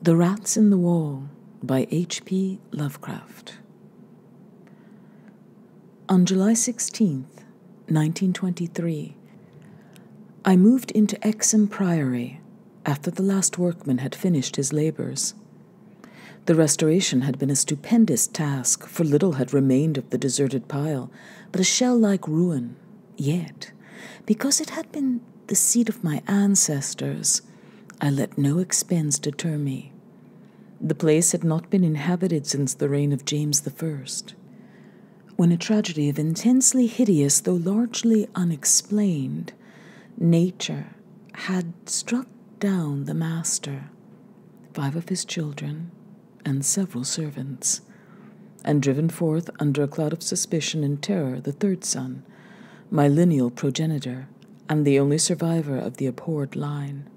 The Rats in the Wall by H.P. Lovecraft. On July 16th, 1923, I moved into Exham Priory after the last workman had finished his labors. The restoration had been a stupendous task, for little had remained of the deserted pile but a shell-like ruin. Yet, because it had been the seat of my ancestors, I let no expense deter me. The place had not been inhabited since the reign of James I, when a tragedy of intensely hideous, though largely unexplained, nature had struck down the master, 5 of his children, and several servants, and driven forth under a cloud of suspicion and terror the 3rd son, my lineal progenitor, and the only survivor of the abhorred line.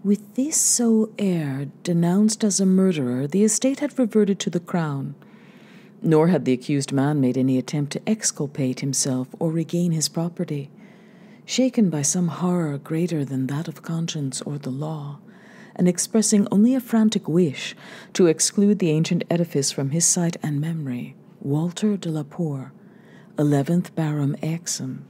With this sole heir denounced as a murderer, the estate had reverted to the crown, nor had the accused man made any attempt to exculpate himself or regain his property. Shaken by some horror greater than that of conscience or the law, and expressing only a frantic wish to exclude the ancient edifice from his sight and memory, Walter de la Poer, 11th Baron Exham,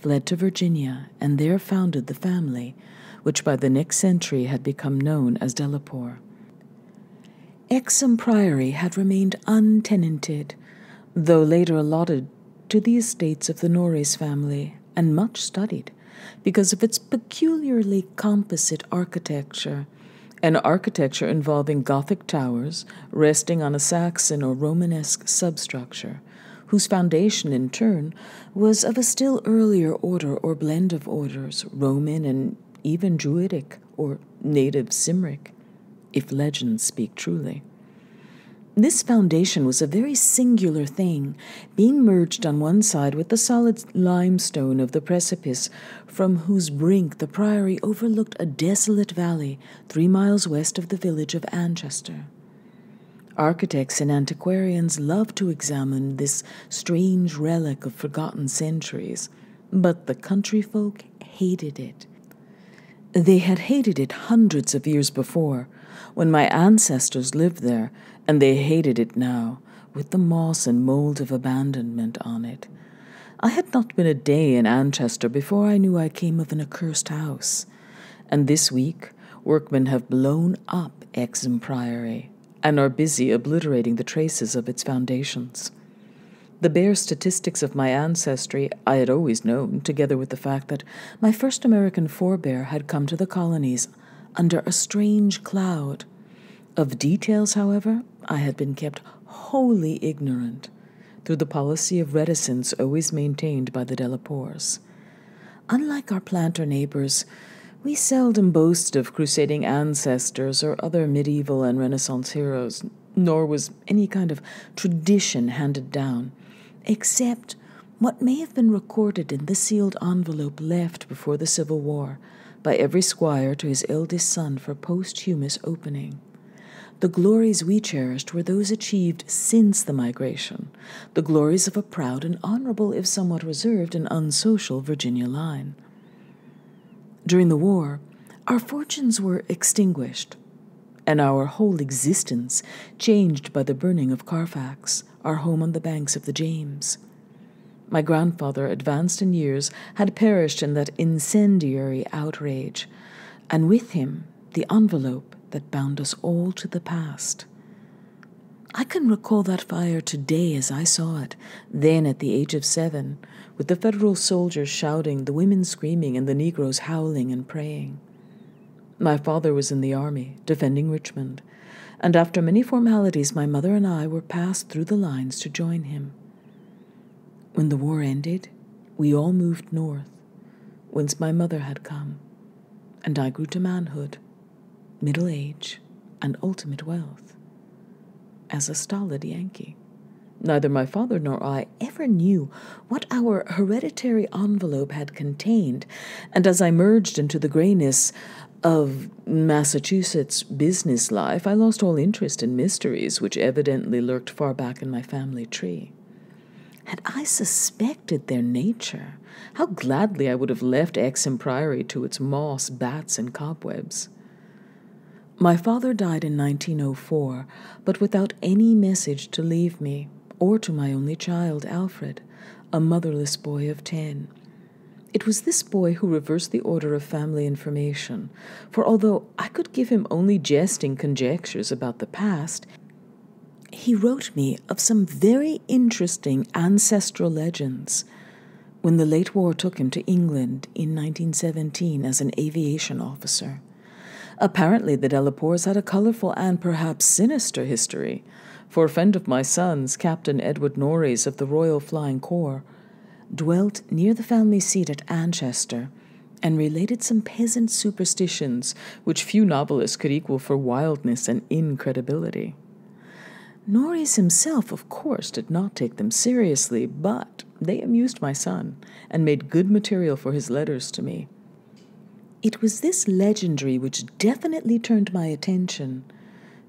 fled to Virginia and there founded the family which by the next century had become known as Delapoer. Exham Priory had remained untenanted, though later allotted to the estates of the Norreys family, and much studied because of its peculiarly composite architecture, an architecture involving Gothic towers resting on a Saxon or Romanesque substructure, whose foundation in turn was of a still earlier order or blend of orders, Roman and even Druidic or native Cymric, if legends speak truly. This foundation was a very singular thing, being merged on one side with the solid limestone of the precipice, from whose brink the priory overlooked a desolate valley 3 miles west of the village of Anchester. Architects and antiquarians loved to examine this strange relic of forgotten centuries, but the country folk hated it. They had hated it hundreds of years before, when my ancestors lived there, and they hated it now, with the moss and mold of abandonment on it. I had not been a day in Anchester before I knew I came of an accursed house, and this week workmen have blown up Exham Priory, and are busy obliterating the traces of its foundations. The bare statistics of my ancestry I had always known, together with the fact that my first American forebear had come to the colonies under a strange cloud. Of details, however, I had been kept wholly ignorant, through the policy of reticence always maintained by the Delapoers. Unlike our planter neighbors, we seldom boasted of crusading ancestors or other medieval and Renaissance heroes, nor was any kind of tradition handed down, except what may have been recorded in the sealed envelope left before the Civil War by every squire to his eldest son for posthumous opening. The glories we cherished were those achieved since the migration, the glories of a proud and honorable, if somewhat reserved and unsocial, Virginia line. During the war, our fortunes were extinguished, and our whole existence changed by the burning of Carfax, our home on the banks of the James. My grandfather, advanced in years, had perished in that incendiary outrage, and with him the envelope that bound us all to the past. I can recall that fire today as I saw it, then at the age of 7, with the Federal soldiers shouting, the women screaming, and the Negroes howling and praying. My father was in the army, defending Richmond, and after many formalities my mother and I were passed through the lines to join him. When the war ended, we all moved north, whence my mother had come, and I grew to manhood, middle age, and ultimate wealth, as a stolid Yankee. Neither my father nor I ever knew what our hereditary envelope had contained, and as I merged into the grayness of Massachusetts business life, I lost all interest in mysteries which evidently lurked far back in my family tree. Had I suspected their nature, how gladly I would have left Exham Priory to its moss, bats, and cobwebs. My father died in 1904, but without any message to leave me, or to my only child, Alfred, a motherless boy of 10. It was this boy who reversed the order of family information, for although I could give him only jesting conjectures about the past, he wrote me of some very interesting ancestral legends. When the late war took him to England in 1917 as an aviation officer. Apparently the Delapours had a colourful and perhaps sinister history, for a friend of my son's, Captain Edward Norreys of the Royal Flying Corps, dwelt near the family seat at Anchester and related some peasant superstitions which few novelists could equal for wildness and incredibility. Norreys himself, of course, did not take them seriously, but they amused my son and made good material for his letters to me. It was this legendary which definitely turned my attention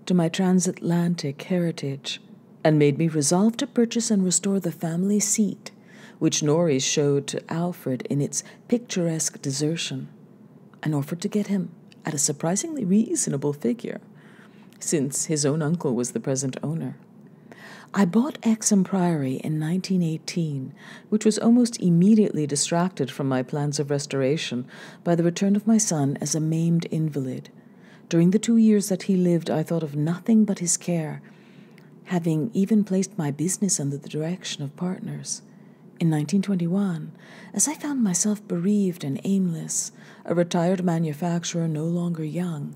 to my transatlantic heritage and made me resolve to purchase and restore the family seat, which Norreys showed to Alfred in its picturesque desertion, and offered to get him at a surprisingly reasonable figure, since his own uncle was the present owner. I bought Exham Priory in 1918, which was almost immediately distracted from my plans of restoration by the return of my son as a maimed invalid. During the 2 years that he lived, I thought of nothing but his care, having even placed my business under the direction of partners. In 1921, as I found myself bereaved and aimless, a retired manufacturer no longer young,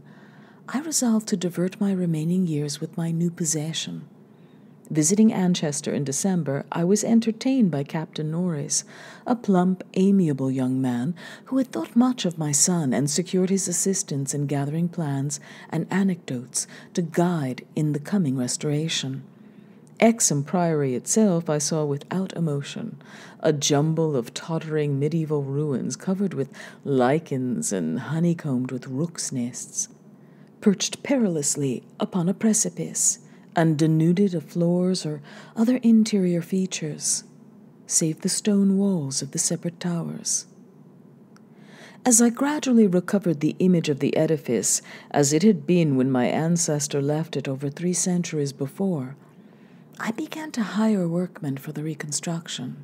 I resolved to divert my remaining years with my new possession. Visiting Anchester in December, I was entertained by Captain Norreys, a plump, amiable young man who had thought much of my son and secured his assistance in gathering plans and anecdotes to guide in the coming restoration. Exham Priory itself I saw without emotion, a jumble of tottering medieval ruins covered with lichens and honeycombed with rooks' nests, perched perilously upon a precipice, and denuded of floors or other interior features, save the stone walls of the separate towers. As I gradually recovered the image of the edifice as it had been when my ancestor left it over 3 centuries before, I began to hire workmen for the reconstruction.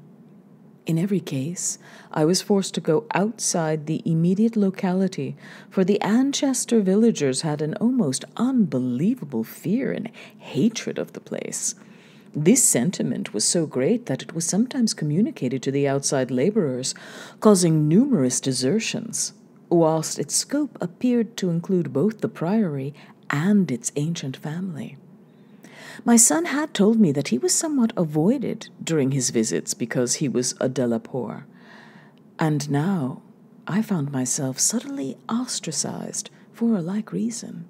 In every case, I was forced to go outside the immediate locality, for the Anchester villagers had an almost unbelievable fear and hatred of the place. This sentiment was so great that it was sometimes communicated to the outside labourers, causing numerous desertions, whilst its scope appeared to include both the priory and its ancient family. My son had told me that he was somewhat avoided during his visits because he was a Delapour, and now I found myself subtly ostracized for a like reason,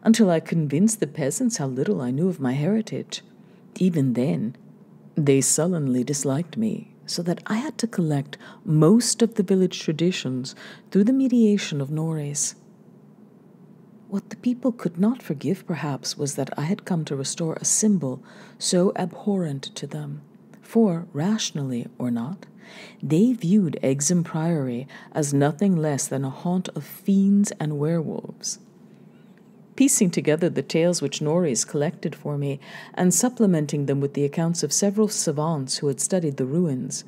until I convinced the peasants how little I knew of my heritage. Even then, they sullenly disliked me, so that I had to collect most of the village traditions through the mediation of Norreys. What the people could not forgive, perhaps, was that I had come to restore a symbol so abhorrent to them, for, rationally or not, they viewed Exham Priory as nothing less than a haunt of fiends and werewolves. Piecing together the tales which Norreys collected for me, and supplementing them with the accounts of several savants who had studied the ruins,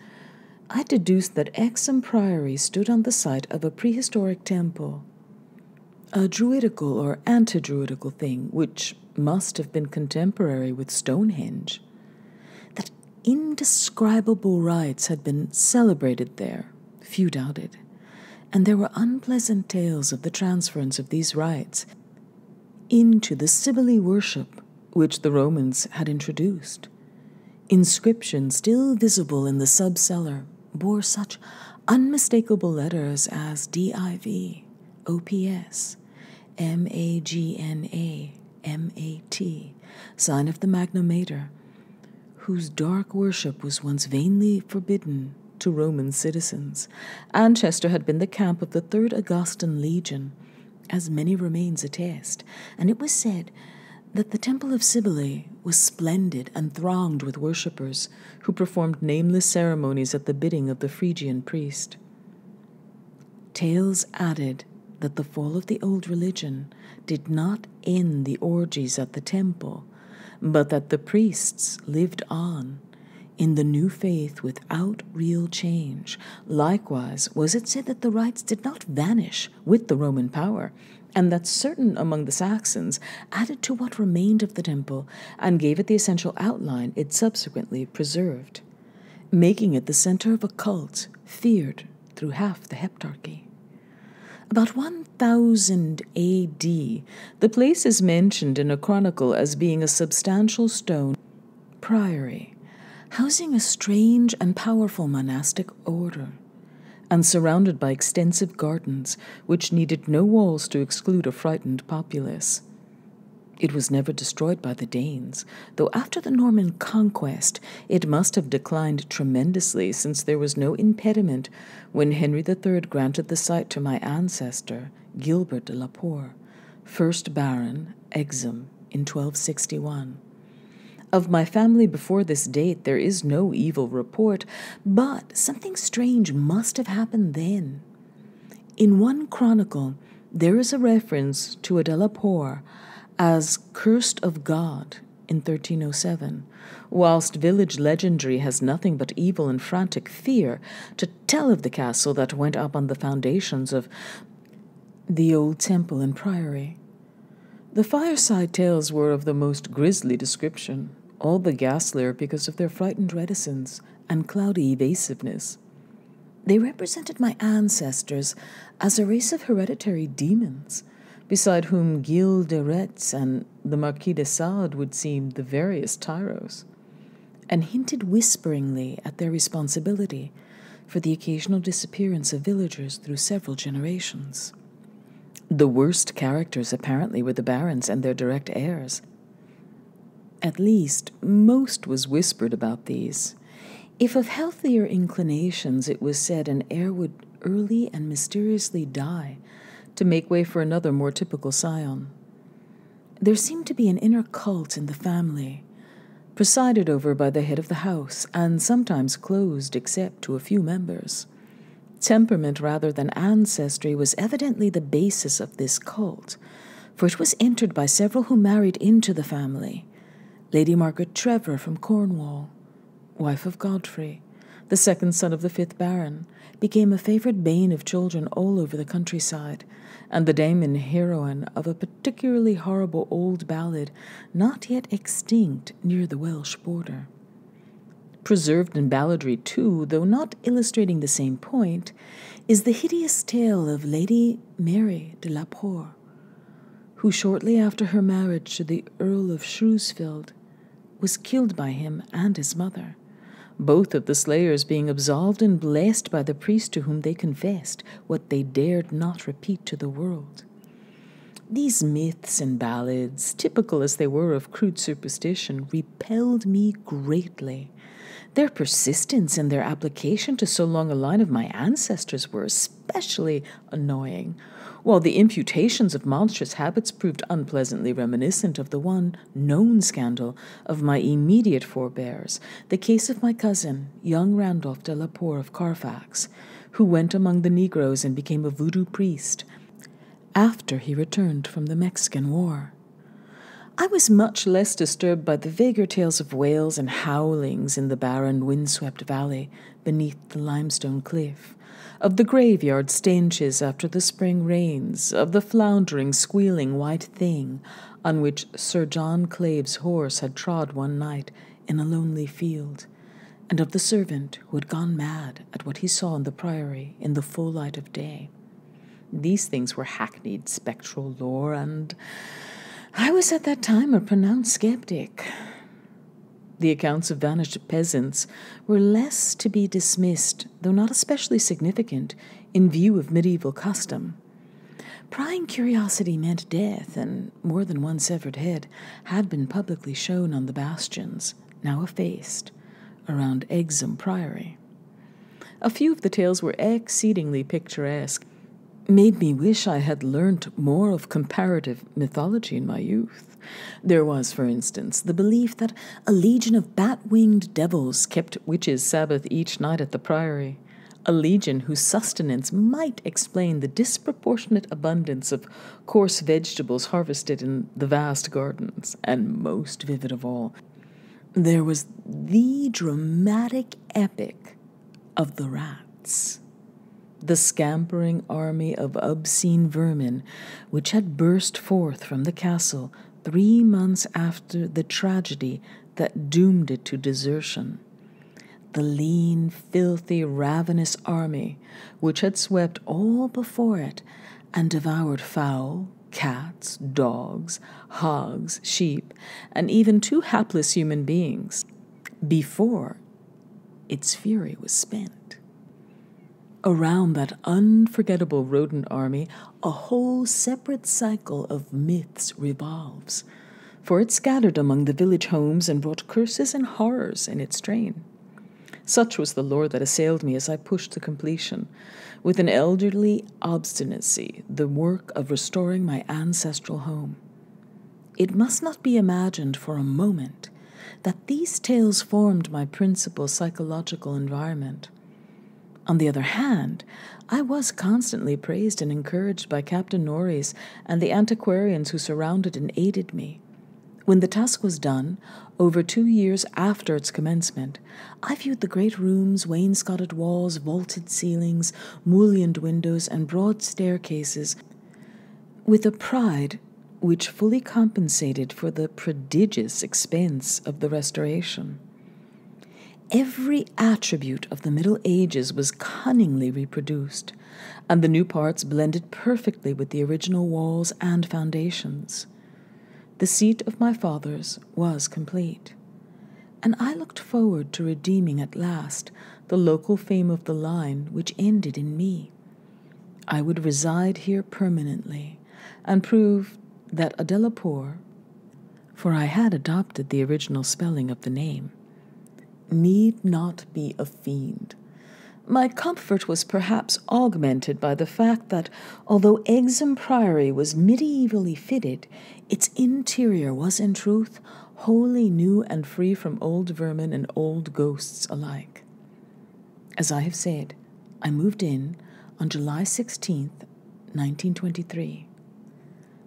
I deduced that Exham Priory stood on the site of a prehistoric temple, a druidical or anti-druidical thing which must have been contemporary with Stonehenge. That indescribable rites had been celebrated there, few doubted, and there were unpleasant tales of the transference of these rites into the Sibylle worship which the Romans had introduced. Inscriptions still visible in the subcellar bore such unmistakable letters as DIV, OPS, MAGNA, MAT, sign of the Magna Mater, whose dark worship was once vainly forbidden to Roman citizens. Anchester had been the camp of the 3rd Augustan Legion, as many remains attest, and it was said that the Temple of Cybele was splendid and thronged with worshippers who performed nameless ceremonies at the bidding of the Phrygian priest. Tales added that the fall of the old religion did not end the orgies at the temple, but that the priests lived on in the new faith without real change. Likewise, was it said that the rites did not vanish with the Roman power, and that certain among the Saxons added to what remained of the temple and gave it the essential outline it subsequently preserved, making it the center of a cult feared through half the heptarchy. About 1000 A.D., the place is mentioned in a chronicle as being a substantial stone priory, housing a strange and powerful monastic order, and surrounded by extensive gardens which needed no walls to exclude a frightened populace. It was never destroyed by the Danes, though after the Norman conquest it must have declined tremendously, since there was no impediment when Henry III granted the site to my ancestor, Gilbert de la Poer, 1st Baron, Exum, in 1261. Of my family before this date there is no evil report, but something strange must have happened then. In one chronicle there is a reference to a de la Poer as cursed of God in 1307, whilst village legendary has nothing but evil and frantic fear to tell of the castle that went up on the foundations of the old temple and priory. The fireside tales were of the most grisly description, all the ghastlier because of their frightened reticence and cloudy evasiveness. They represented my ancestors as a race of hereditary demons, beside whom Gilles de Retz and the Marquis de Sade would seem the veriest tyros, and hinted whisperingly at their responsibility for the occasional disappearance of villagers through several generations. The worst characters apparently were the barons and their direct heirs. At least, most was whispered about these. If of healthier inclinations, it was said an heir would early and mysteriously die to make way for another more typical scion. There seemed to be an inner cult in the family, presided over by the head of the house, and sometimes closed except to a few members. Temperament rather than ancestry was evidently the basis of this cult, for it was entered by several who married into the family. Lady Margaret Trevor from Cornwall, wife of Godfrey, the second son of the 5th Baron, became a favourite bane of children all over the countryside, and the daemon heroine of a particularly horrible old ballad not yet extinct near the Welsh border. Preserved in balladry too, though not illustrating the same point, is the hideous tale of Lady Mary de la Poer, who shortly after her marriage to the Earl of Shrewsfield was killed by him and his mother, both of the slayers being absolved and blessed by the priest to whom they confessed what they dared not repeat to the world. These myths and ballads, typical as they were of crude superstition, repelled me greatly. Their persistence and their application to so long a line of my ancestors were especially annoying, while the imputations of monstrous habits proved unpleasantly reminiscent of the one known scandal of my immediate forebears, the case of my cousin, young Randolph de la Poer of Carfax, who went among the Negroes and became a voodoo priest after he returned from the Mexican War. I was much less disturbed by the vaguer tales of wails and howlings in the barren, windswept valley beneath the limestone cliff, of the graveyard stenches after the spring rains, of the floundering, squealing white thing on which Sir John Clave's horse had trod one night in a lonely field, and of the servant who had gone mad at what he saw in the priory in the full light of day. These things were hackneyed spectral lore, and I was at that time a pronounced skeptic. The accounts of vanished peasants were less to be dismissed, though not especially significant, in view of medieval custom. Prying curiosity meant death, and more than one severed head had been publicly shown on the bastions, now effaced, around Exum Priory. A few of the tales were exceedingly picturesque, made me wish I had learnt more of comparative mythology in my youth. There was, for instance, the belief that a legion of bat-winged devils kept witches' Sabbath each night at the priory, a legion whose sustenance might explain the disproportionate abundance of coarse vegetables harvested in the vast gardens, and most vivid of all, there was the dramatic epic of the rats, the scampering army of obscene vermin which had burst forth from the castle 3 months after the tragedy that doomed it to desertion. The lean, filthy, ravenous army which had swept all before it and devoured fowl, cats, dogs, hogs, sheep, and even 2 hapless human beings before its fury was spent. Around that unforgettable rodent army, a whole separate cycle of myths revolves, for it scattered among the village homes and brought curses and horrors in its train. Such was the lore that assailed me as I pushed to completion, with an elderly obstinacy, the work of restoring my ancestral home. It must not be imagined for a moment that these tales formed my principal psychological environment. On the other hand, I was constantly praised and encouraged by Captain Norreys and the antiquarians who surrounded and aided me. When the task was done, over 2 years after its commencement, I viewed the great rooms, wainscoted walls, vaulted ceilings, mullioned windows, and broad staircases with a pride which fully compensated for the prodigious expense of the restoration. Every attribute of the Middle Ages was cunningly reproduced, and the new parts blended perfectly with the original walls and foundations. The seat of my fathers was complete, and I looked forward to redeeming at last the local fame of the line which ended in me. I would reside here permanently and prove that Adelapoor, for I had adopted the original spelling of the name, need not be a fiend. My comfort was perhaps augmented by the fact that, although Exham Priory was medievally fitted, its interior was in truth wholly new and free from old vermin and old ghosts alike. As I have said, I moved in on July 16th, 1923.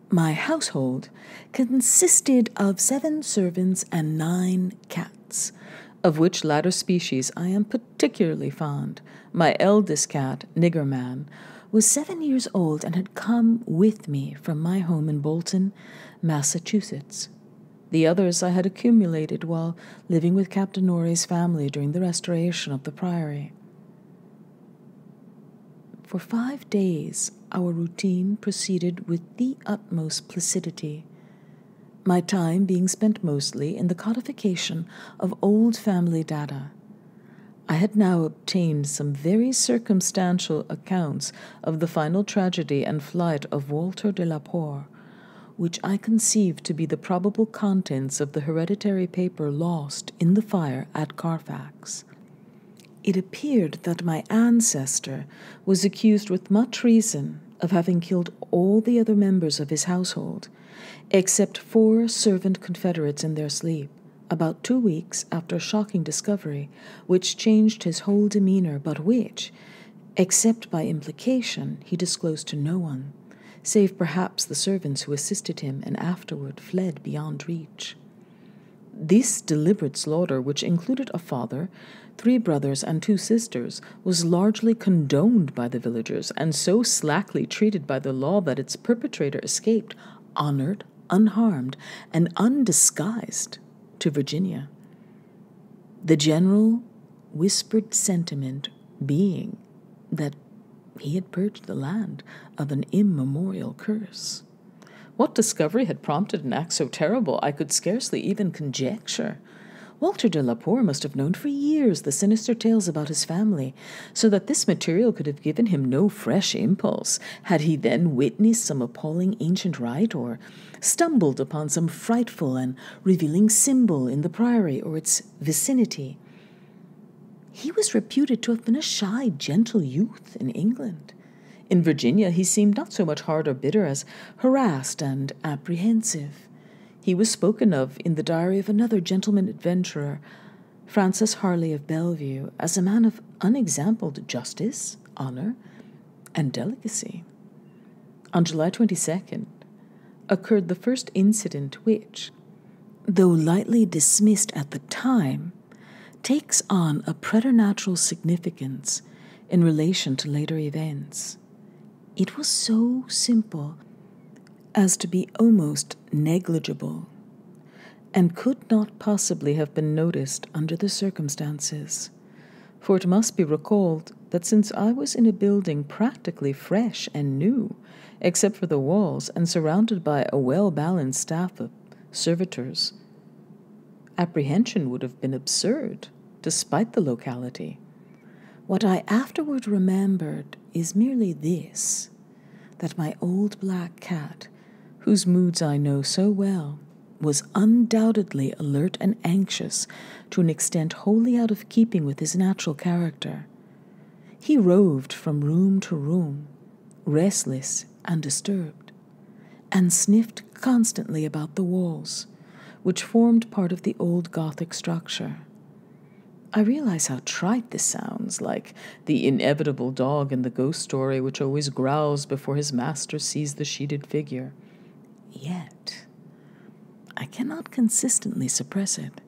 My household consisted of 7 servants and 9 cats, of which latter species I am particularly fond. My eldest cat, Niggerman, was 7 years old and had come with me from my home in Bolton, Massachusetts. The others I had accumulated while living with Captain Norreys' family during the restoration of the priory. For 5 days, our routine proceeded with the utmost placidity, my time being spent mostly in the codification of old family data. I had now obtained some very circumstantial accounts of the final tragedy and flight of Walter de la Poer, which I conceived to be the probable contents of the hereditary paper lost in the fire at Carfax. It appeared that my ancestor was accused with much reason of having killed all the other members of his household, except 4 servant confederates in their sleep, about 2 weeks after a shocking discovery which changed his whole demeanor, but which, except by implication, he disclosed to no one, save perhaps the servants who assisted him and afterward fled beyond reach. This deliberate slaughter, which included a father, 3 brothers, and 2 sisters, was largely condoned by the villagers and so slackly treated by the law that its perpetrator escaped, honored, unharmed, and undisguised, to Virginia. The general whispered sentiment being that he had purged the land of an immemorial curse. What discovery had prompted an act so terrible I could scarcely even conjecture. Walter de la Poer must have known for years the sinister tales about his family, so that this material could have given him no fresh impulse had he then witnessed some appalling ancient rite or stumbled upon some frightful and revealing symbol in the priory or its vicinity. He was reputed to have been a shy, gentle youth in England. In Virginia he seemed not so much hard or bitter as harassed and apprehensive. He was spoken of in the diary of another gentleman adventurer, Francis Harley of Bellevue, as a man of unexampled justice, honor, and delicacy. On July 22nd occurred the first incident which, though lightly dismissed at the time, takes on a preternatural significance in relation to later events. It was so simple as to be almost negligible, and could not possibly have been noticed under the circumstances. For it must be recalled that since I was in a building practically fresh and new, except for the walls, and surrounded by a well-balanced staff of servitors, apprehension would have been absurd, despite the locality. What I afterward remembered is merely this, that my old black cat, whose moods I know so well, was undoubtedly alert and anxious to an extent wholly out of keeping with his natural character. He roved from room to room, restless and disturbed, and sniffed constantly about the walls, which formed part of the old Gothic structure. I realize how trite this sounds, like the inevitable dog in the ghost story which always growls before his master sees the sheeted figure. Yet, I cannot consistently suppress it.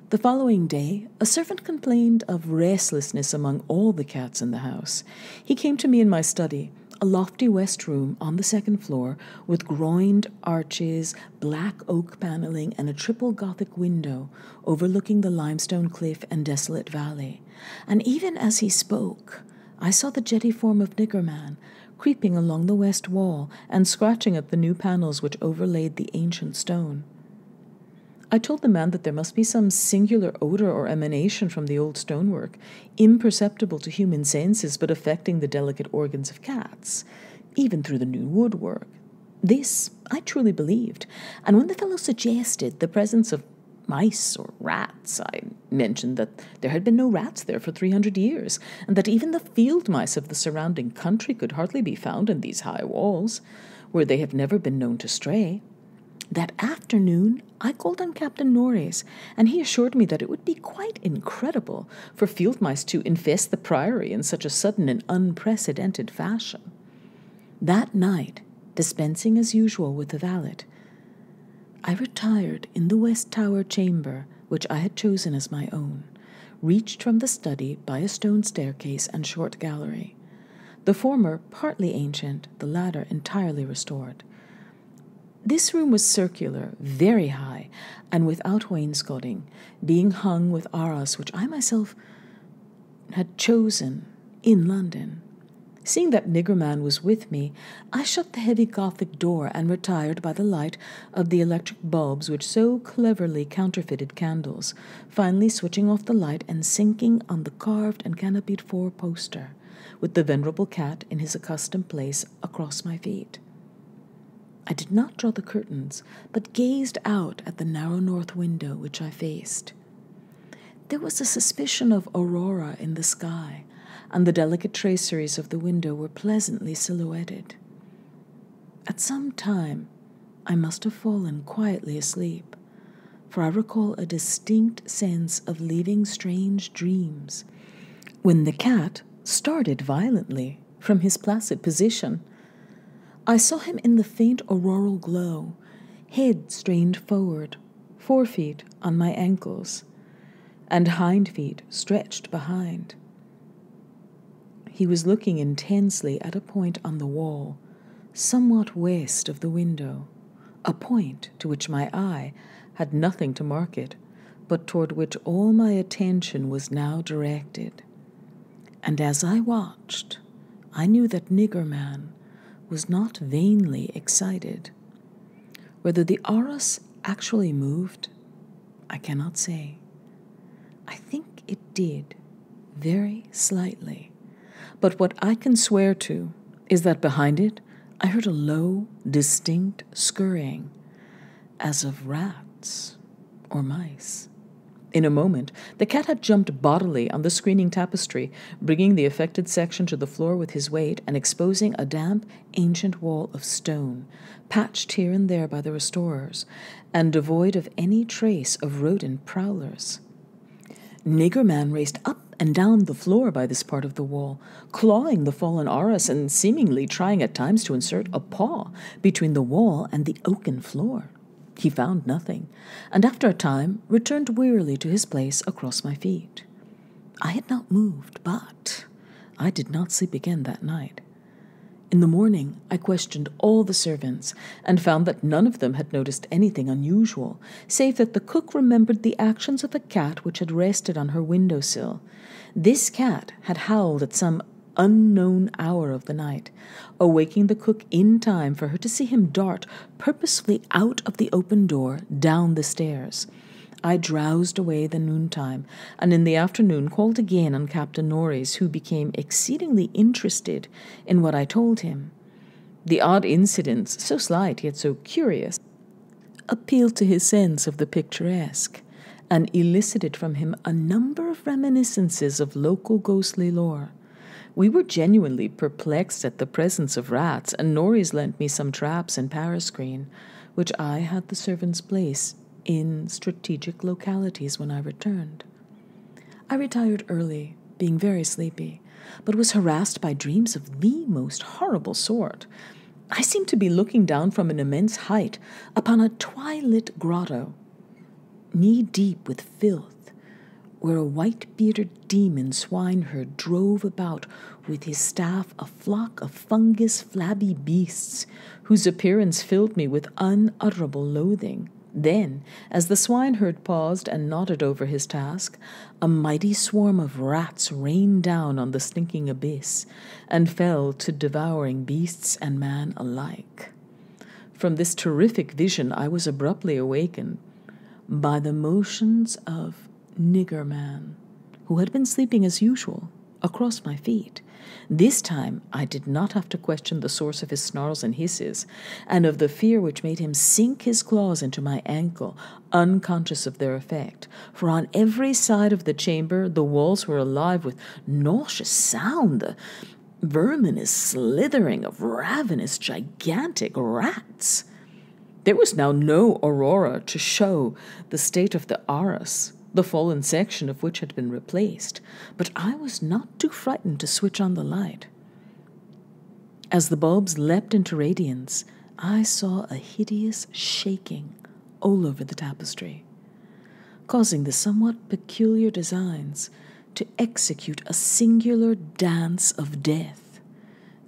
The following day, a servant complained of restlessness among all the cats in the house. He came to me in my study, a lofty west room on the second floor, with groined arches, black oak paneling, and a triple Gothic window overlooking the limestone cliff and desolate valley. And even as he spoke, I saw the jetty form of Niggerman creeping along the west wall and scratching at the new panels which overlaid the ancient stone. I told the man that there must be some singular odor or emanation from the old stonework, imperceptible to human senses but affecting the delicate organs of cats, even through the new woodwork. This I truly believed, and when the fellow suggested the presence of mice or rats, I mentioned that there had been no rats there for 300 years, and that even the field mice of the surrounding country could hardly be found in these high walls, where they have never been known to stray. That afternoon, I called on Captain Norris, and he assured me that it would be quite incredible for field mice to infest the priory in such a sudden and unprecedented fashion. That night, dispensing as usual with the valet, I retired in the West Tower chamber, which I had chosen as my own, reached from the study by a stone staircase and short gallery, the former partly ancient, the latter entirely restored. This room was circular, very high, and without wainscoting, being hung with arras which I myself had chosen in London. Seeing that Niggerman was with me, I shut the heavy Gothic door and retired by the light of the electric bulbs which so cleverly counterfeited candles, finally switching off the light and sinking on the carved and canopied four-poster, with the venerable cat in his accustomed place across my feet. I did not draw the curtains, but gazed out at the narrow north window which I faced. There was a suspicion of aurora in the sky, and the delicate traceries of the window were pleasantly silhouetted. At some time, I must have fallen quietly asleep, for I recall a distinct sense of leaving strange dreams, when the cat started violently from his placid position. I saw him in the faint auroral glow, head strained forward, forefeet on my ankles, and hind feet stretched behind. He was looking intensely at a point on the wall, somewhat west of the window, a point to which my eye had nothing to mark it, but toward which all my attention was now directed. And as I watched, I knew that Niggerman was not vainly excited. Whether the arras actually moved, I cannot say. I think it did, very slightly. But what I can swear to is that behind it I heard a low, distinct scurrying, as of rats or mice. In a moment, the cat had jumped bodily on the screening tapestry, bringing the affected section to the floor with his weight and exposing a damp, ancient wall of stone, patched here and there by the restorers, and devoid of any trace of rodent prowlers. Niggerman raced up and down the floor by this part of the wall, clawing the fallen arras and seemingly trying at times to insert a paw between the wall and the oaken floor. He found nothing, and after a time returned wearily to his place across my feet. I had not moved, but I did not sleep again that night. In the morning, I questioned all the servants and found that none of them had noticed anything unusual, save that the cook remembered the actions of a cat which had rested on her windowsill. This cat had howled at some unknown hour of the night, awaking the cook in time for her to see him dart purposefully out of the open door down the stairs. I drowsed away the noontime, and in the afternoon called again on Captain Norreys, who became exceedingly interested in what I told him. The odd incidents, so slight yet so curious, appealed to his sense of the picturesque, and elicited from him a number of reminiscences of local ghostly lore. We were genuinely perplexed at the presence of rats, and Norreys lent me some traps and parascreen, which I had the servants place in strategic localities when I returned. I retired early, being very sleepy, but was harassed by dreams of the most horrible sort. I seemed to be looking down from an immense height upon a twilit grotto, knee-deep with filth, where a white-bearded demon swineherd drove about with his staff a flock of fungus flabby beasts, whose appearance filled me with unutterable loathing. Then, as the swineherd paused and nodded over his task, a mighty swarm of rats rained down on the stinking abyss and fell to devouring beasts and man alike. From this terrific vision I was abruptly awakened by the motions of Nigger Man, who had been sleeping as usual across my feet. This time I did not have to question the source of his snarls and hisses, and of the fear which made him sink his claws into my ankle, unconscious of their effect, for on every side of the chamber the walls were alive with nauseous sound, the verminous slithering of ravenous gigantic rats. There was now no aurora to show the state of the arras, the fallen section of which had been replaced, but I was not too frightened to switch on the light. As the bulbs leapt into radiance, I saw a hideous shaking all over the tapestry, causing the somewhat peculiar designs to execute a singular dance of death.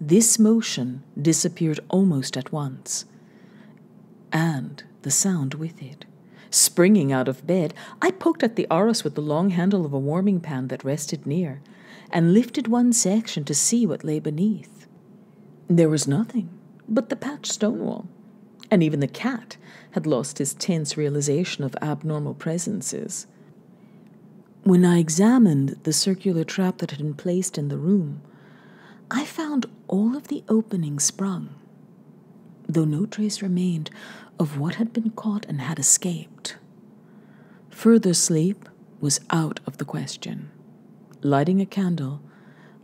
This motion disappeared almost at once, and the sound with it. Springing out of bed, I poked at the arras with the long handle of a warming pan that rested near, and lifted one section to see what lay beneath. There was nothing but the patched stone wall, and even the cat had lost his tense realization of abnormal presences. When I examined the circular trap that had been placed in the room, I found all of the openings sprung, though no trace remained of what had been caught and had escaped. Further sleep was out of the question. Lighting a candle,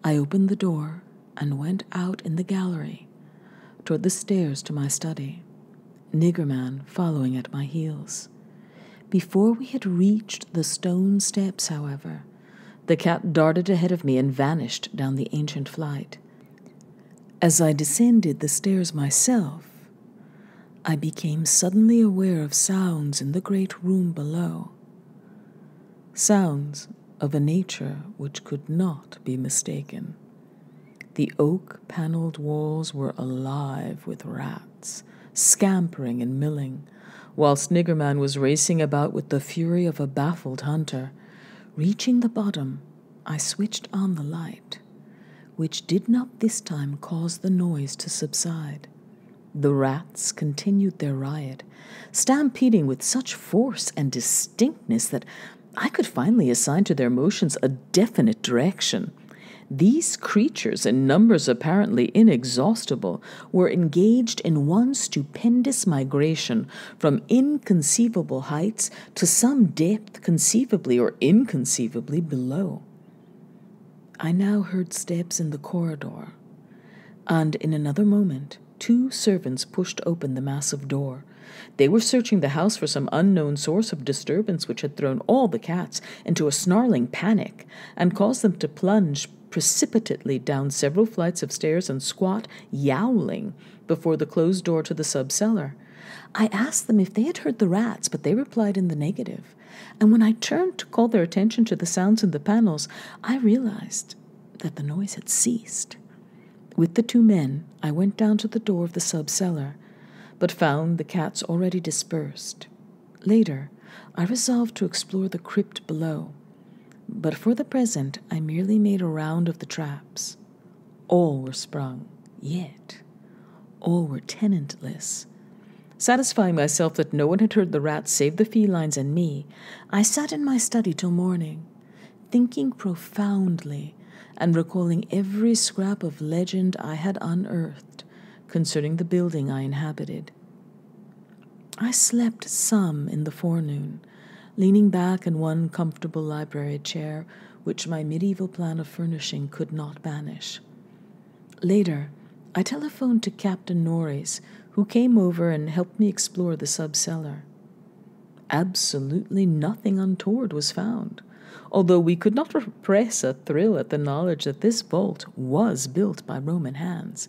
I opened the door and went out in the gallery toward the stairs to my study, Niggerman following at my heels. Before we had reached the stone steps, however, the cat darted ahead of me and vanished down the ancient flight. As I descended the stairs myself, I became suddenly aware of sounds in the great room below. Sounds of a nature which could not be mistaken. The oak-paneled walls were alive with rats, scampering and milling, whilst Niggerman was racing about with the fury of a baffled hunter. Reaching the bottom, I switched on the light, which did not this time cause the noise to subside. The rats continued their riot, stampeding with such force and distinctness that I could finally assign to their motions a definite direction. These creatures, in numbers apparently inexhaustible, were engaged in one stupendous migration from inconceivable heights to some depth conceivably or inconceivably below. I now heard steps in the corridor, and in another moment 2 servants pushed open the massive door, They were searching the house for some unknown source of disturbance which had thrown all the cats into a snarling panic and caused them to plunge precipitately down several flights of stairs and squat, yowling, before the closed door to the sub-cellar. I asked them if they had heard the rats, but they replied in the negative. And when I turned to call their attention to the sounds in the panels, I realized that the noise had ceased. With the two men, I went down to the door of the sub-cellar, but found the cats already dispersed. Later, I resolved to explore the crypt below, but for the present I merely made a round of the traps. All were sprung, yet all were tenantless. Satisfying myself that no one had heard the rats save the felines and me, I sat in my study till morning, thinking profoundly and recalling every scrap of legend I had unearthed concerning the building I inhabited. I slept some in the forenoon, leaning back in one comfortable library chair which my medieval plan of furnishing could not banish. Later, I telephoned to Captain Norris, who came over and helped me explore the sub-cellar. Absolutely nothing untoward was found, although we could not repress a thrill at the knowledge that this vault was built by Roman hands.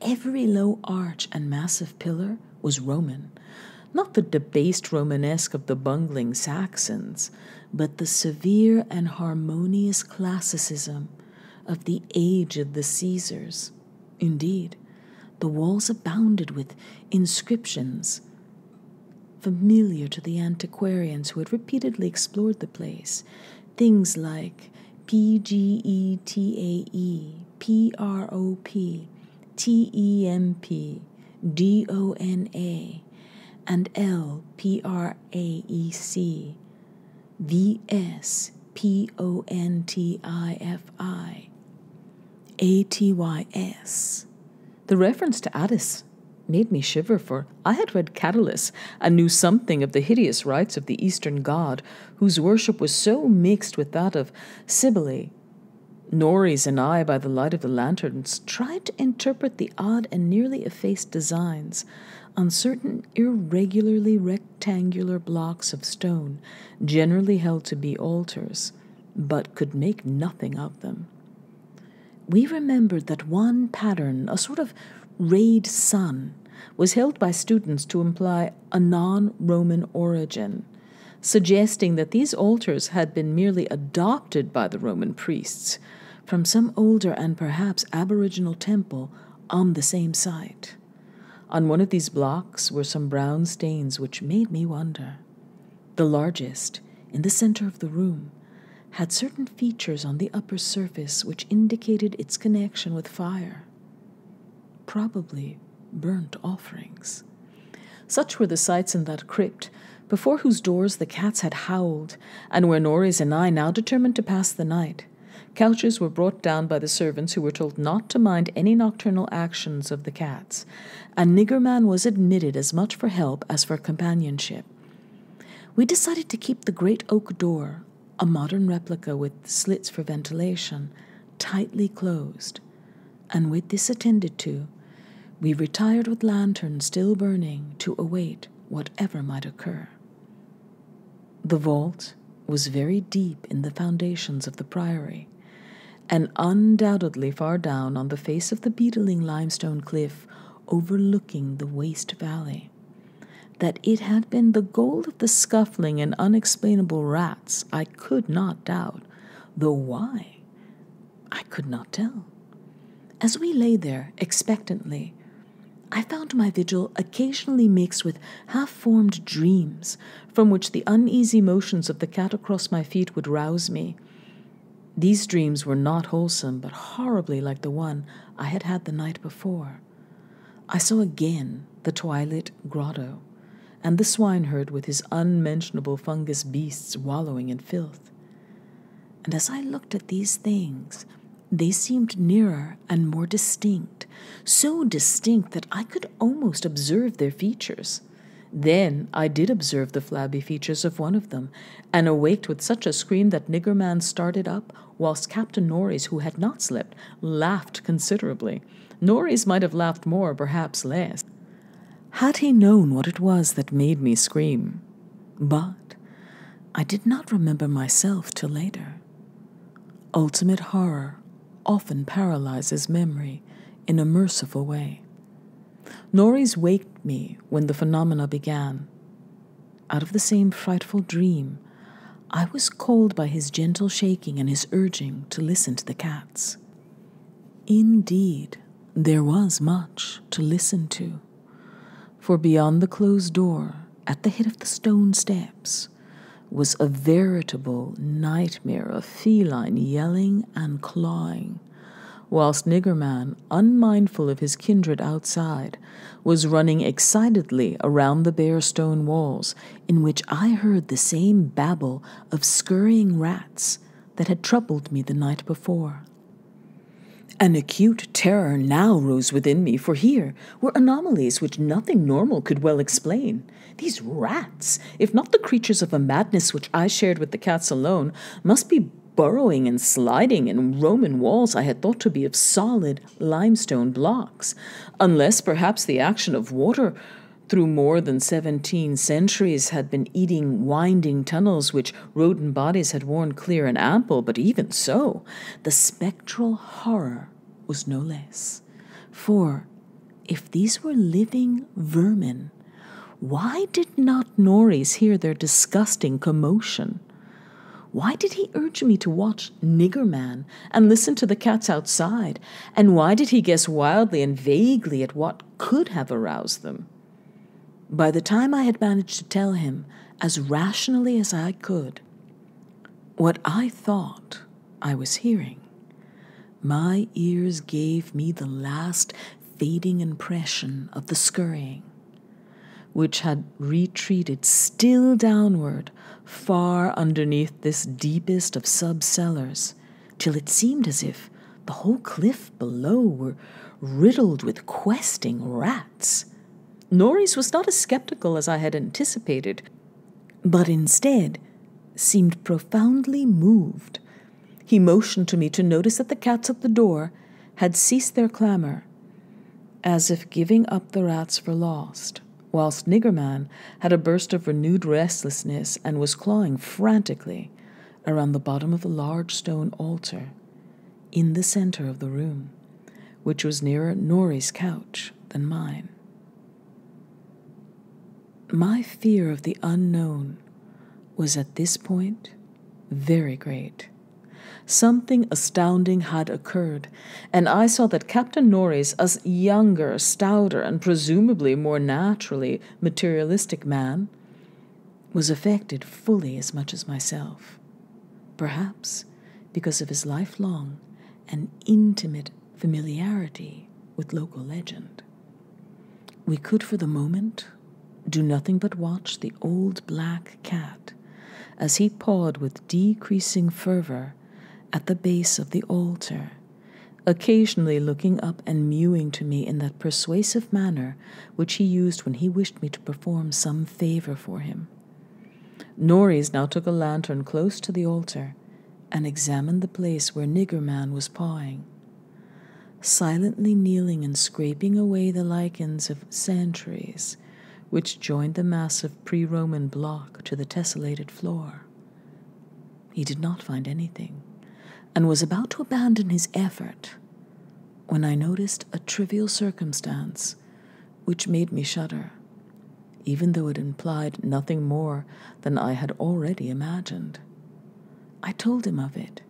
Every low arch and massive pillar was Roman, not the debased Romanesque of the bungling Saxons, but the severe and harmonious classicism of the age of the Caesars. Indeed, the walls abounded with inscriptions familiar to the antiquarians who had repeatedly explored the place. Things like PGETAE, PROP, TEMP, DONA, and LPRAEC, VSPONTIFI, ATYS. The reference to Attis made me shiver, for I had read Catullus and knew something of the hideous rites of the Eastern god, whose worship was so mixed with that of Cybele. Norris and I, by the light of the lanterns, tried to interpret the odd and nearly effaced designs on certain irregularly rectangular blocks of stone, generally held to be altars, but could make nothing of them. We remembered that one pattern, a sort of rayed sun, was held by students to imply a non-Roman origin, suggesting that these altars had been merely adopted by the Roman priests from some older and perhaps aboriginal temple on the same site. On one of these blocks were some brown stains which made me wonder. The largest, in the center of the room, had certain features on the upper surface which indicated its connection with fire. Probably burnt offerings. Such were the sights in that crypt, before whose doors the cats had howled, and where Norris and I now determined to pass the night. Couches were brought down by the servants, who were told not to mind any nocturnal actions of the cats, and Niggerman was admitted as much for help as for companionship. We decided to keep the great oak door, a modern replica with slits for ventilation, tightly closed, and with this attended to, we retired with lanterns still burning to await whatever might occur. The vault was very deep in the foundations of the priory, and undoubtedly far down on the face of the beetling limestone cliff overlooking the waste valley. That it had been the goal of the scuffling and unexplainable rats I could not doubt, though why, I could not tell. As we lay there expectantly, I found my vigil occasionally mixed with half-formed dreams, from which the uneasy motions of the cat across my feet would rouse me. These dreams were not wholesome, but horribly like the one I had had the night before. I saw again the twilit grotto, and the swineherd with his unmentionable fungus beasts wallowing in filth. And as I looked at these things, they seemed nearer and more distinct, so distinct that I could almost observe their features. Then I did observe the flabby features of one of them, and awaked with such a scream that Niggerman started up, whilst Captain Norris, who had not slept, laughed considerably. Norris might have laughed more, perhaps less. Had he known what it was that made me scream? But I did not remember myself till later. Ultimate horror often paralyzes memory in a merciful way. Norris waked me when the phenomena began. Out of the same frightful dream, I was called by his gentle shaking and his urging to listen to the cats. Indeed, there was much to listen to, for beyond the closed door, at the head of the stone steps, was a veritable nightmare of feline yelling and clawing, whilst Niggerman, unmindful of his kindred outside, was running excitedly around the bare stone walls, in which I heard the same babble of scurrying rats that had troubled me the night before. An acute terror now rose within me, for here were anomalies which nothing normal could well explain. These rats, if not the creatures of a madness which I shared with the cats alone, must be burrowing and sliding in Roman walls I had thought to be of solid limestone blocks, unless perhaps the action of water through more than 17 centuries had been eating winding tunnels which rodent bodies had worn clear and ample. But even so, the spectral horror was no less. For if these were living vermin, why did not Norris hear their disgusting commotion? Why did he urge me to watch Niggerman and listen to the cats outside? And why did he guess wildly and vaguely at what could have aroused them? By the time I had managed to tell him, as rationally as I could, what I thought I was hearing, my ears gave me the last fading impression of the scurrying, which had retreated still downward, far underneath this deepest of sub-cellars, till it seemed as if the whole cliff below were riddled with questing rats. Norris was not as skeptical as I had anticipated, but instead seemed profoundly moved. He motioned to me to notice that the cats at the door had ceased their clamor, as if giving up the rats for lost, whilst Niggerman had a burst of renewed restlessness and was clawing frantically around the bottom of the large stone altar in the center of the room, which was nearer Norris' couch than mine. My fear of the unknown was at this point very great. Something astounding had occurred, and I saw that Captain Norris, as younger, stouter, and presumably more naturally materialistic man, was affected fully as much as myself, perhaps because of his lifelong and intimate familiarity with local legend. We could, for the moment, do nothing but watch the old black cat as he pawed with decreasing fervor at the base of the altar, occasionally looking up and mewing to me in that persuasive manner which he used when he wished me to perform some favor for him. Norris now took a lantern close to the altar and examined the place where Niggerman was pawing, silently kneeling and scraping away the lichens of centuries which joined the massive pre-Roman block to the tessellated floor. He did not find anything, and was about to abandon his effort when I noticed a trivial circumstance which made me shudder, even though it implied nothing more than I had already imagined. I told him of it,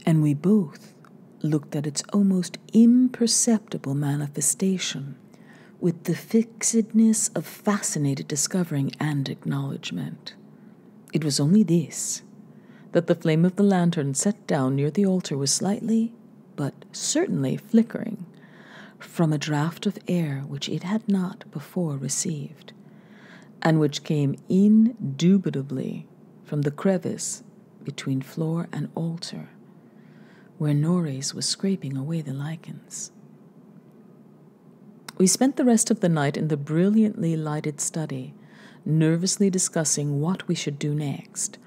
and we both looked at its almost imperceptible manifestation with the fixedness of fascinated discovering and acknowledgement. It was only this, that the flame of the lantern set down near the altar was slightly, but certainly flickering, from a draught of air which it had not before received, and which came indubitably from the crevice between floor and altar, where Norris was scraping away the lichens. We spent the rest of the night in the brilliantly lighted study, nervously discussing what we should do next.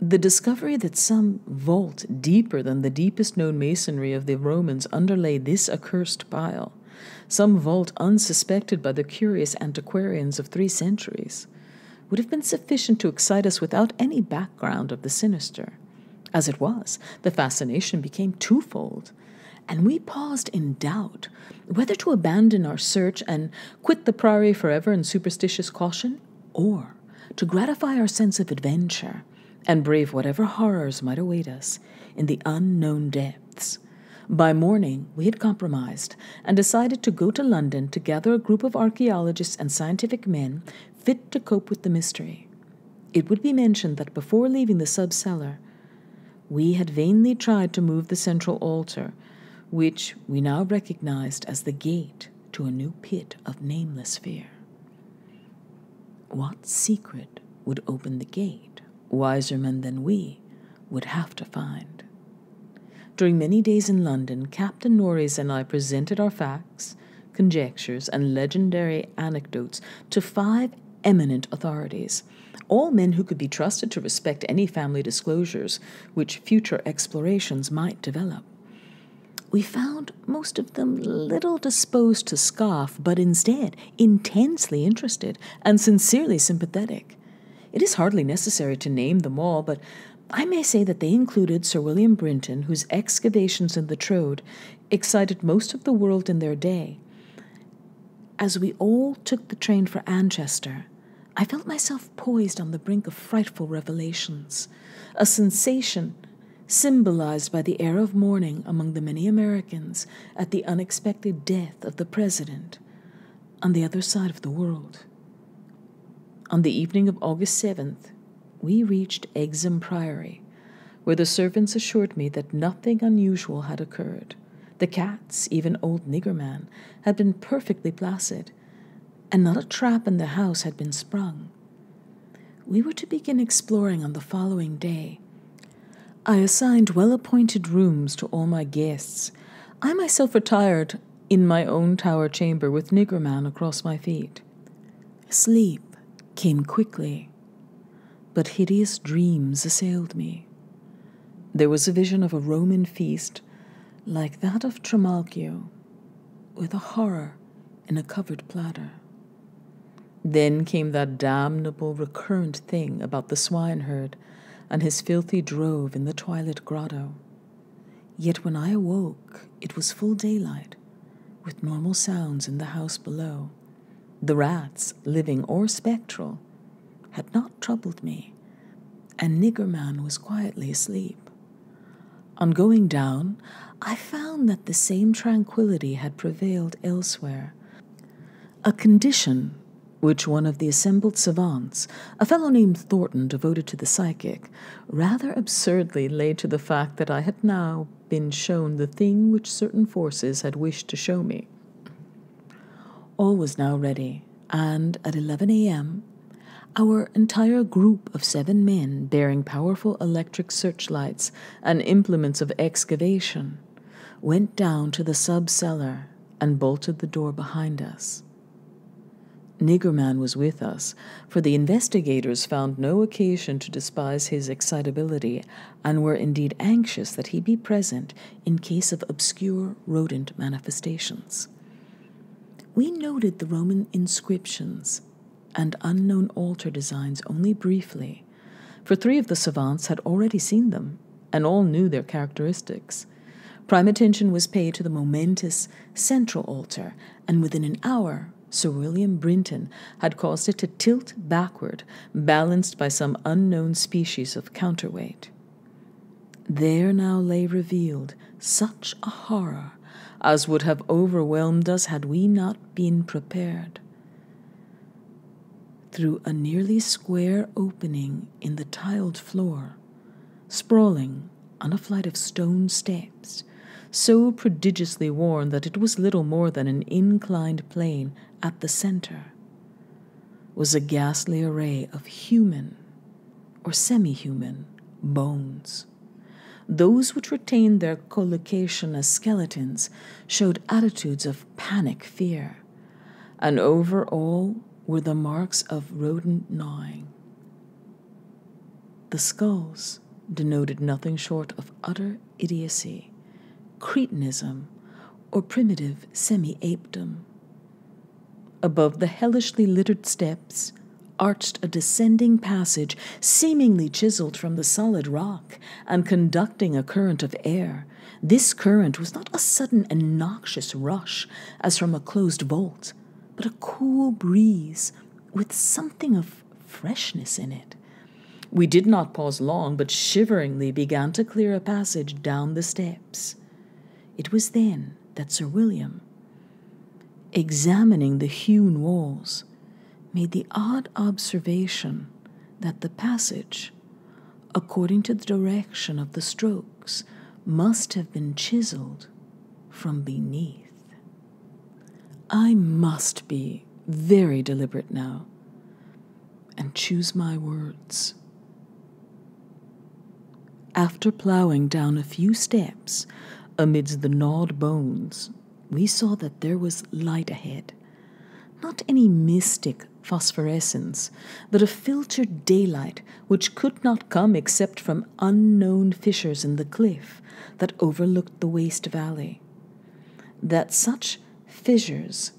The discovery that some vault deeper than the deepest known masonry of the Romans underlay this accursed pile Some vault unsuspected by the curious antiquarians of 3 centuries, would have been sufficient to excite us without any background of the sinister. As it was, the fascination became twofold, and we paused in doubt whether to abandon our search and quit the priory forever in superstitious caution, or to gratify our sense of adventure and brave whatever horrors might await us in the unknown depths. By morning, we had compromised and decided to go to London to gather a group of archaeologists and scientific men fit to cope with the mystery. It would be mentioned that before leaving the sub-cellar, we had vainly tried to move the central altar, which we now recognized as the gate to a new pit of nameless fear. What secret would open the gate? Wiser men than we would have to find. During many days in London, Captain Norreys and I presented our facts, conjectures, and legendary anecdotes to 5 eminent authorities, all men who could be trusted to respect any family disclosures which future explorations might develop. We found most of them little disposed to scoff, but instead intensely interested and sincerely sympathetic. It is hardly necessary to name them all, but I may say that they included Sir William Brinton, whose excavations in the Trode excited most of the world in their day. As we all took the train for Anchester, I felt myself poised on the brink of frightful revelations, a sensation symbolized by the air of mourning among the many Americans at the unexpected death of the President on the other side of the world. On the evening of August 7th, we reached Exham Priory, where the servants assured me that nothing unusual had occurred. The cats, even old Niggerman, had been perfectly placid, and not a trap in the house had been sprung. We were to begin exploring on the following day. I assigned well-appointed rooms to all my guests. I myself retired in my own tower chamber with Niggerman across my feet. Sleep came quickly, but hideous dreams assailed me. There was a vision of a Roman feast like that of Trimalchio, with a horror in a covered platter. Then came that damnable recurrent thing about the swineherd and his filthy drove in the twilit grotto. Yet when I awoke, it was full daylight, with normal sounds in the house below. The rats, living or spectral, had not troubled me, and Niggerman was quietly asleep. On going down, I found that the same tranquility had prevailed elsewhere, a condition which one of the assembled savants, a fellow named Thornton devoted to the psychic, rather absurdly laid to the fact that I had now been shown the thing which certain forces had wished to show me. All was now ready, and at 11 a.m., our entire group of 7 men bearing powerful electric searchlights and implements of excavation went down to the sub-cellar and bolted the door behind us. Niggerman was with us, for the investigators found no occasion to despise his excitability and were indeed anxious that he be present in case of obscure rodent manifestations. We noted the Roman inscriptions and unknown altar designs only briefly, for 3 of the savants had already seen them, and all knew their characteristics. Prime attention was paid to the momentous central altar, and within an hour Sir William Brinton had caused it to tilt backward, balanced by some unknown species of counterweight. There now lay revealed such a horror as would have overwhelmed us had we not been prepared. Through a nearly square opening in the tiled floor, sprawling on a flight of stone steps, so prodigiously worn that it was little more than an inclined plane at the center, was a ghastly array of human or semi-human bones. Those which retained their collocation as skeletons showed attitudes of panic fear, and over all were the marks of rodent gnawing. The skulls denoted nothing short of utter idiocy, cretinism, or primitive semi-apedom. Above the hellishly littered steps arched a descending passage seemingly chiseled from the solid rock and conducting a current of air. This current was not a sudden and noxious rush as from a closed vault, but a cool breeze with something of freshness in it. We did not pause long, but shiveringly began to clear a passage down the steps. It was then that Sir William, examining the hewn walls, made the odd observation that the passage, according to the direction of the strokes, must have been chiseled from beneath. I must be very deliberate now and choose my words. After ploughing down a few steps amidst the gnawed bones, we saw that there was light ahead. Not any mystic phosphorescence, but a filtered daylight which could not come except from unknown fissures in the cliff that overlooked the waste valley. That such fissures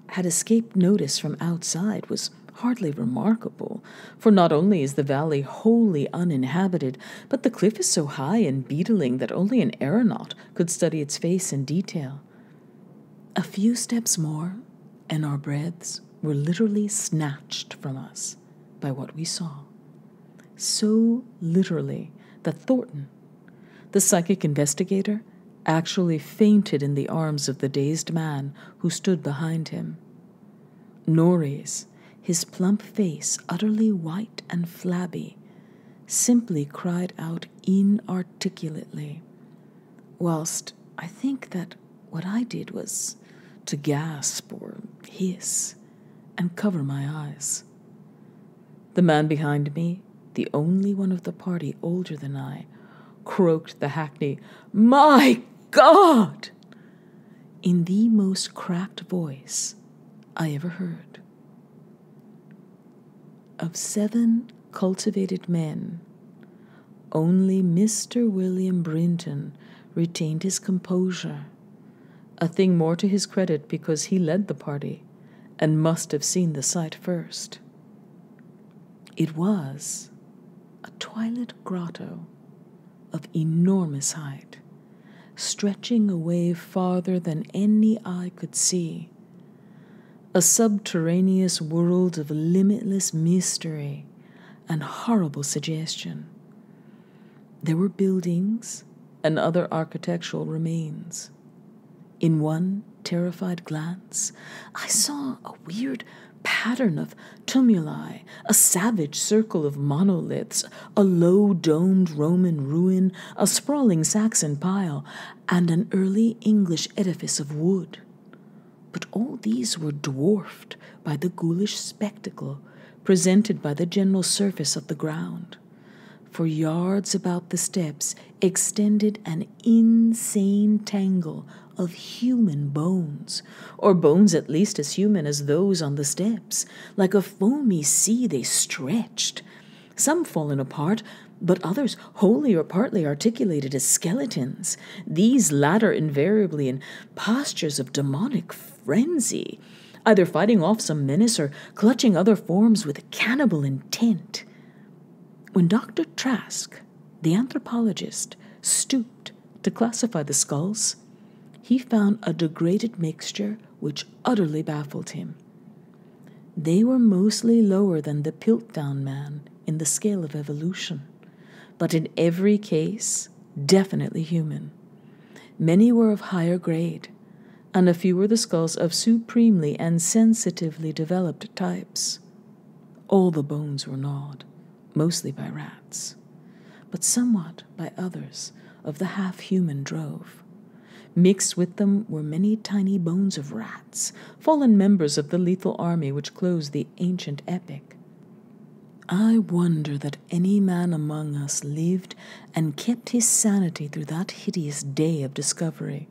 had escaped notice from outside was hardly remarkable, for not only is the valley wholly uninhabited, but the cliff is so high and beetling that only an aeronaut could study its face in detail. A few steps more, and our breaths were literally snatched from us by what we saw. So literally that Thornton, the psychic investigator, actually fainted in the arms of the dazed man who stood behind him. Norris, his plump face utterly white and flabby, simply cried out inarticulately, whilst I think that what I did was to gasp or hiss and cover my eyes. The man behind me, the only one of the party older than I, croaked the hackney, "My God!" in the most cracked voice I ever heard. Of 7 cultivated men, only Mr. William Brinton retained his composure, a thing more to his credit because he led the party and must have seen the sight first. It was a twilit grotto of enormous height, stretching away farther than any eye could see, a subterraneous world of limitless mystery and horrible suggestion. There were buildings and other architectural remains. In one terrified glance, I saw a weird pattern of tumuli, a savage circle of monoliths, a low-domed Roman ruin, a sprawling Saxon pile, and an early English edifice of wood. But all these were dwarfed by the ghoulish spectacle presented by the general surface of the ground. For yards about the steps extended an insane tangle of human bones, or bones at least as human as those on the steps. Like a foamy sea they stretched, some fallen apart, but others wholly or partly articulated as skeletons, these latter invariably in postures of demonic frenzy, either fighting off some menace or clutching other forms with cannibal intent. When Dr. Trask, the anthropologist, stooped to classify the skulls, he found a degraded mixture which utterly baffled him. They were mostly lower than the Piltdown man in the scale of evolution, but in every case definitely human. Many were of higher grade, and a few were the skulls of supremely and sensitively developed types. All the bones were gnawed, mostly by rats, but somewhat by others of the half-human drove. Mixed with them were many tiny bones of rats, fallen members of the lethal army which closed the ancient epic. I wonder that any man among us lived and kept his sanity through that hideous day of discovery.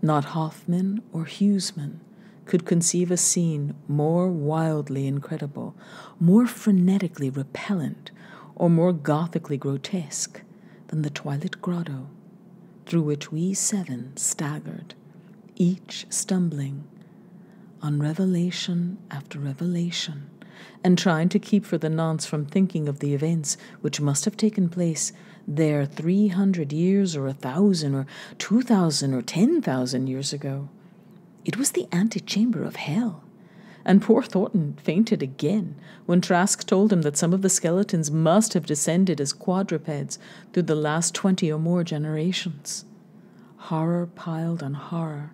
Not Hoffman or Huseman could conceive a scene more wildly incredible, more frenetically repellent, or more gothically grotesque than the twilit grotto through which we 7 staggered each stumbling on revelation after revelation, and trying to keep for the nonce from thinking of the events which must have taken place there 300 years or 1,000 or 2,000 or 10,000 years ago. It was the antechamber of hell, and poor Thornton fainted again when Trask told him that some of the skeletons must have descended as quadrupeds through the last 20 or more generations. Horror piled on horror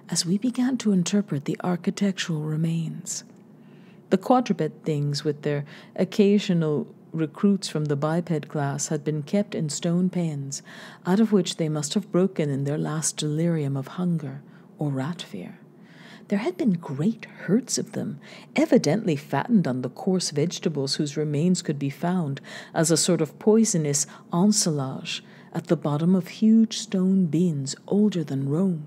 as we began to interpret the architectural remains. The quadruped things, with their occasional recruits from the biped class, had been kept in stone pens, out of which they must have broken in their last delirium of hunger or rat fear. There had been great herds of them, evidently fattened on the coarse vegetables whose remains could be found as a sort of poisonous ensilage at the bottom of huge stone bins older than Rome.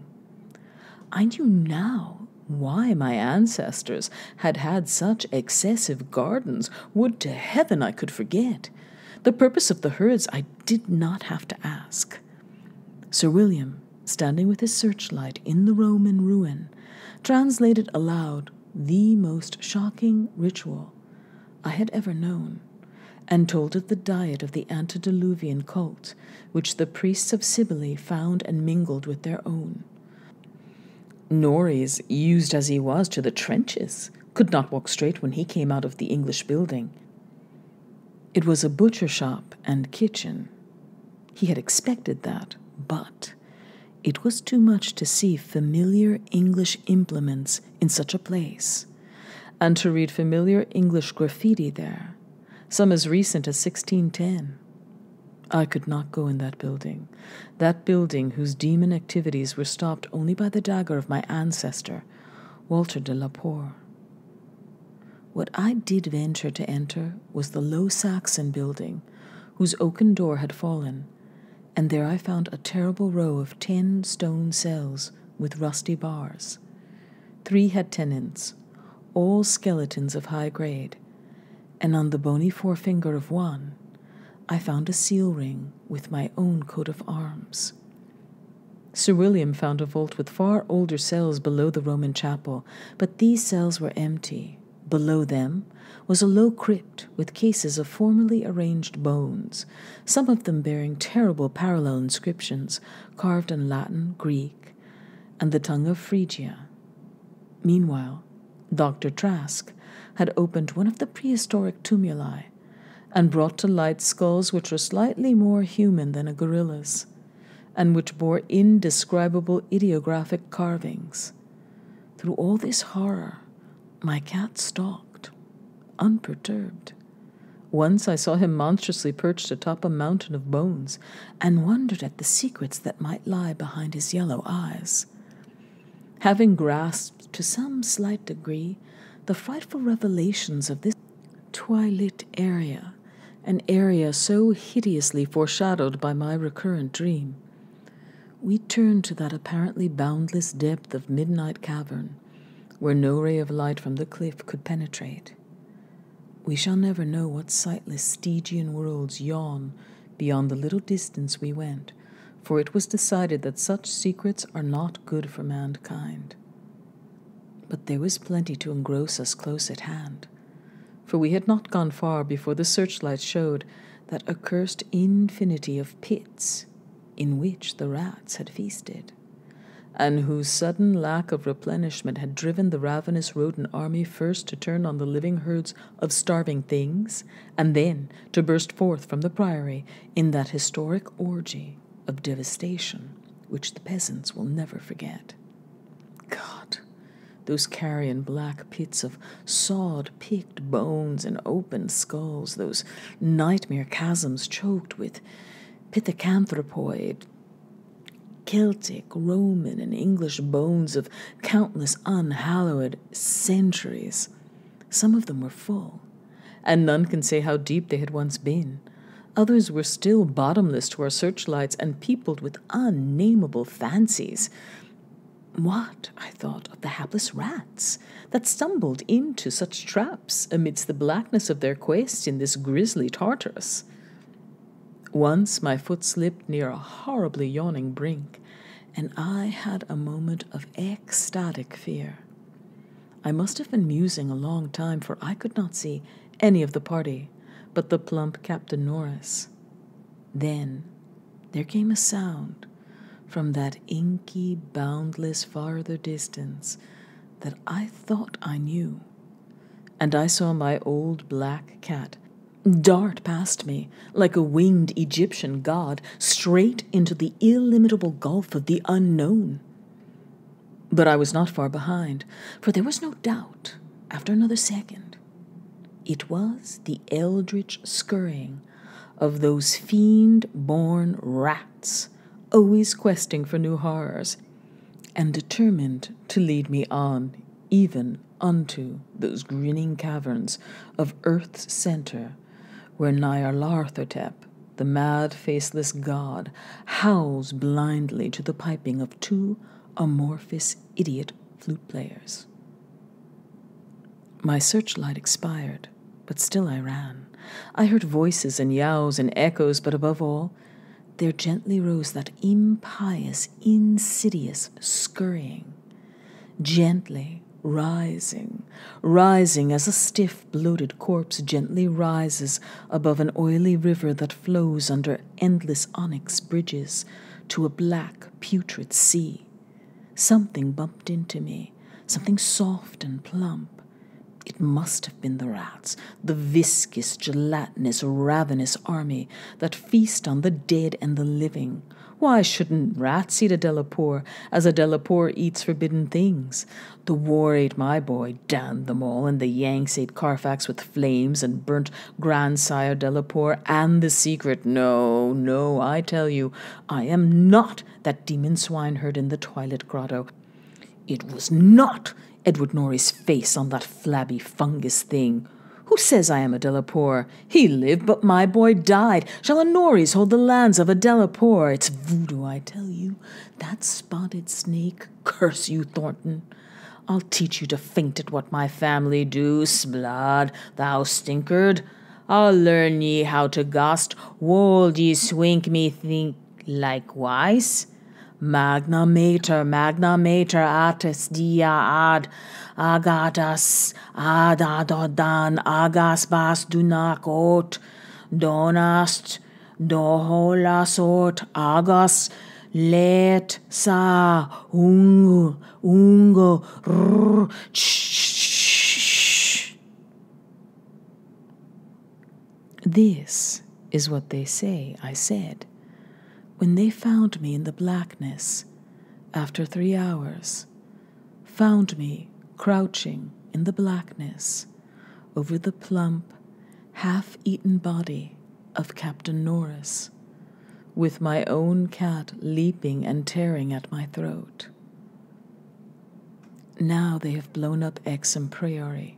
I knew now why my ancestors had had such excessive gardens. Would to heaven I could forget. The purpose of the herds I did not have to ask. Sir William, standing with his searchlight in the Roman ruin, translated aloud the most shocking ritual I had ever known, and told of the diet of the antediluvian cult, which the priests of Cybele found and mingled with their own. Norreys, used as he was to the trenches, could not walk straight when he came out of the English building. It was a butcher shop and kitchen. He had expected that, but it was too much to see familiar English implements in such a place, and to read familiar English graffiti there, some as recent as 1610. I could not go in that building whose demon activities were stopped only by the dagger of my ancestor, Walter de la Poer. What I did venture to enter was the low Saxon building, whose oaken door had fallen, and there I found a terrible row of 10 stone cells with rusty bars. 3 had tenants, all skeletons of high grade, and on the bony forefinger of one I found a seal ring with my own coat of arms. Sir William found a vault with far older cells below the Roman chapel, but these cells were empty. Below them was a low crypt with cases of formerly arranged bones, some of them bearing terrible parallel inscriptions carved in Latin, Greek, and the tongue of Phrygia. Meanwhile, Dr. Trask had opened one of the prehistoric tumuli and brought to light skulls which were slightly more human than a gorilla's, and which bore indescribable ideographic carvings. Through all this horror, my cat stalked, unperturbed. Once I saw him monstrously perched atop a mountain of bones, and wondered at the secrets that might lie behind his yellow eyes. Having grasped, to some slight degree, the frightful revelations of this twilit area, an area so hideously foreshadowed by my recurrent dream, we turned to that apparently boundless depth of midnight cavern, where no ray of light from the cliff could penetrate. We shall never know what sightless Stygian worlds yawn beyond the little distance we went, for it was decided that such secrets are not good for mankind. But there was plenty to engross us close at hand, for we had not gone far before the searchlight showed that accursed infinity of pits in which the rats had feasted, and whose sudden lack of replenishment had driven the ravenous rodent army first to turn on the living herds of starving things, and then to burst forth from the priory in that historic orgy of devastation which the peasants will never forget. God, those carrion black pits of sawed-picked bones and open skulls, those nightmare chasms choked with pithecanthropoid, Celtic, Roman, and English bones of countless unhallowed centuries. Some of them were full, and none can say how deep they had once been. Others were still bottomless to our searchlights and peopled with unnameable fancies. What, I thought, of the hapless rats that stumbled into such traps amidst the blackness of their quest in this grisly Tartarus? Once my foot slipped near a horribly yawning brink, and I had a moment of ecstatic fear. I must have been musing a long time, for I could not see any of the party but the plump Captain Norris. Then there came a sound from that inky, boundless farther distance that I thought I knew, and I saw my old black cat dart past me like a winged Egyptian god straight into the illimitable gulf of the unknown. But I was not far behind, for there was no doubt, after another second, it was the eldritch scurrying of those fiend-born rats, always questing for new horrors, and determined to lead me on, even unto those grinning caverns of earth's centre, where Nyarlathotep, the mad faceless god, howls blindly to the piping of two amorphous idiot flute players. My searchlight expired, but still I ran. I heard voices and yows and echoes, but above all, there gently rose that impious, insidious scurrying, gently rising as a stiff, bloated corpse gently rises above an oily river that flows under endless onyx bridges to a black, putrid sea. Something bumped into me, something soft and plump. It must have been the rats, the viscous, gelatinous, ravenous army that feast on the dead and the living. Why shouldn't rats eat a Delapour as a Delapour eats forbidden things? The war ate my boy, damn them all, and the Yanks ate Carfax with flames and burnt grandsire Delapour and the secret. No, I tell you, I am not that demon swineherd in the Twilight Grotto. It was not Edward Norrie's face on that flabby fungus thing. Who says I am a Delapour? He lived, but my boy died. Shall a Norries hold the lands of a Delapour? It's voodoo, I tell you. That spotted snake, curse you, Thornton. I'll teach you to faint at what my family do, Sblod, thou stinkard. I'll learn ye how to gost. Wold ye swink me think likewise. Magna mater, atis dia ad, agatas adadodan, agas bas dunakot, donast, doholasot, agas, let sa, ungo, rrr, shh. This is what they say, I said, when they found me in the blackness, after 3 hours, found me crouching in the blackness over the plump, half-eaten body of Captain Norris, with my own cat leaping and tearing at my throat. Now they have blown up Exham Priory,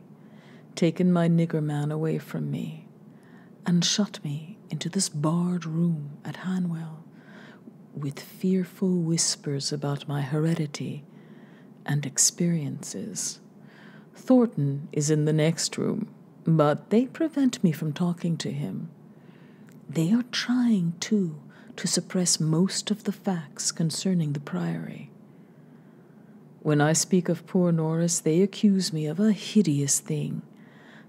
taken my nigger man away from me, and shut me into this barred room at Hanwell, with fearful whispers about my heredity and experiences. Thornton is in the next room, but they prevent me from talking to him. They are trying, too, to suppress most of the facts concerning the priory. When I speak of poor Norris, they accuse me of a hideous thing,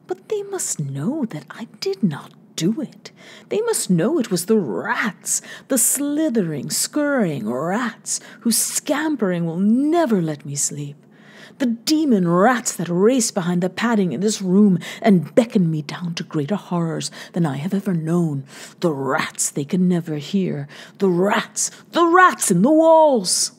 but they must know that I did not do it. They must know it was the rats, the slithering, scurrying rats, whose scampering will never let me sleep. The demon rats that race behind the padding in this room and beckon me down to greater horrors than I have ever known. The rats they can never hear. The rats in the walls.